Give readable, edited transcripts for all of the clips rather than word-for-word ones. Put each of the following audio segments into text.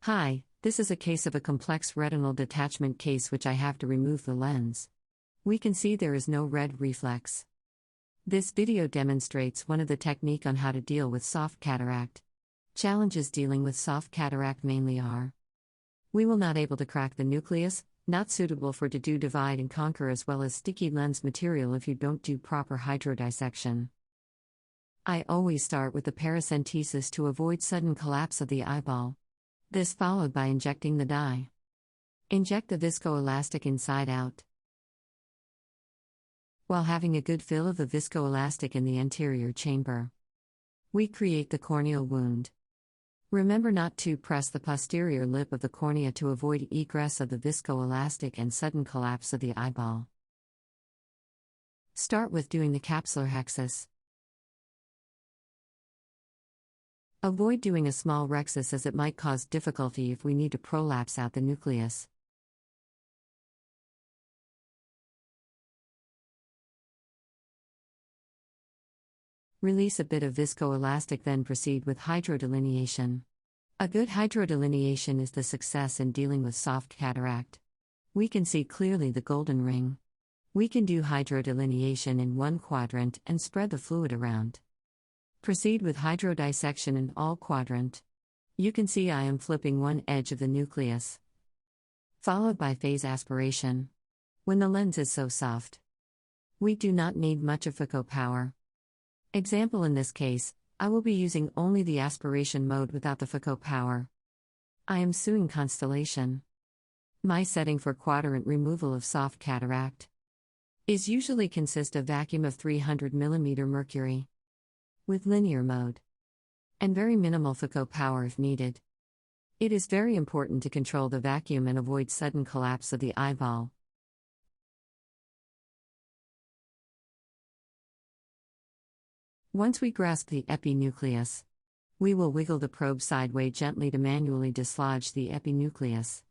Hi, this is a case of a complex retinal detachment case which I have to remove the lens. We can see there is no red reflex. This video demonstrates one of the technique on how to deal with soft cataract. Challenges dealing with soft cataract mainly are: we will not able to crack the nucleus, not suitable for to do divide and conquer, as well as sticky lens material if you don't do proper hydrodissection. I always start with the paracentesis to avoid sudden collapse of the eyeball. This followed by injecting the dye. Inject the viscoelastic inside out. While having a good fill of the viscoelastic in the anterior chamber, we create the corneal wound. Remember not to press the posterior lip of the cornea to avoid egress of the viscoelastic and sudden collapse of the eyeball. Start with doing the capsular hexis. Avoid doing a small rhexis as it might cause difficulty if we need to prolapse out the nucleus. Release a bit of viscoelastic, then proceed with hydrodelineation. A good hydrodelineation is the success in dealing with soft cataract. We can see clearly the golden ring. We can do hydrodelineation in one quadrant and spread the fluid around. Proceed with hydrodissection in all quadrant. You can see I am flipping one edge of the nucleus. Followed by phase aspiration. When the lens is so soft, we do not need much of phaco power. Example: in this case, I will be using only the aspiration mode without the phaco power. I am suing Constellation. My setting for quadrant removal of soft cataract is usually consist of vacuum of 300 mm mercury with linear mode and very minimal phaco power if needed. It is very important to control the vacuum and avoid sudden collapse of the eyeball. Once we grasp the epinucleus, we will wiggle the probe sideways gently to manually dislodge the epinucleus.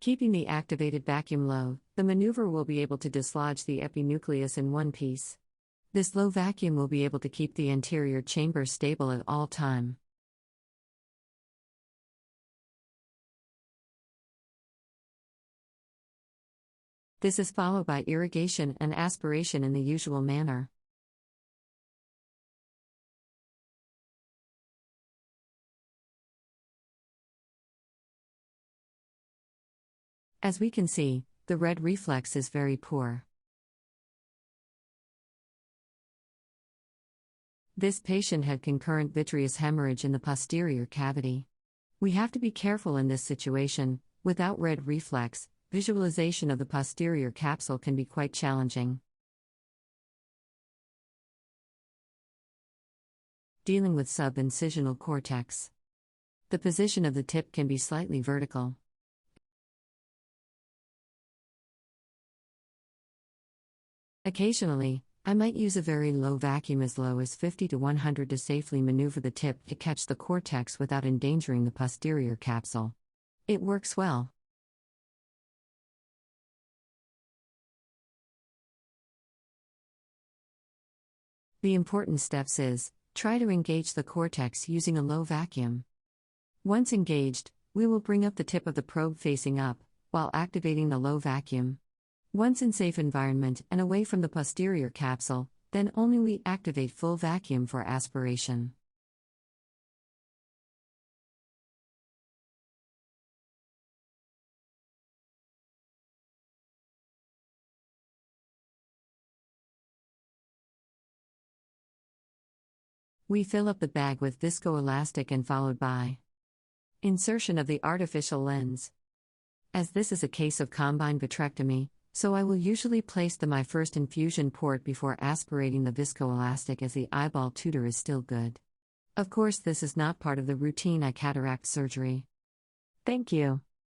Keeping the activated vacuum low, the maneuver will be able to dislodge the epinucleus in one piece. This low vacuum will be able to keep the anterior chamber stable at all time. This is followed by irrigation and aspiration in the usual manner. As we can see, the red reflex is very poor. This patient had concurrent vitreous hemorrhage in the posterior cavity. We have to be careful in this situation. Without red reflex, visualization of the posterior capsule can be quite challenging. Dealing with subincisional cortex. The position of the tip can be slightly vertical. Occasionally, I might use a very low vacuum as low as 50 to 100 to safely maneuver the tip to catch the cortex without endangering the posterior capsule. It works well. The important steps is, try to engage the cortex using a low vacuum. Once engaged, we will bring up the tip of the probe facing up, while activating the low vacuum. Once in safe environment and away from the posterior capsule, then only we activate full vacuum for aspiration. We fill up the bag with viscoelastic and followed by insertion of the artificial lens. As this is a case of combined vitrectomy, so I will usually place my first infusion port before aspirating the viscoelastic as the eyeball tutor is still good. Of course, this is not part of the routine eye cataract surgery. Thank you.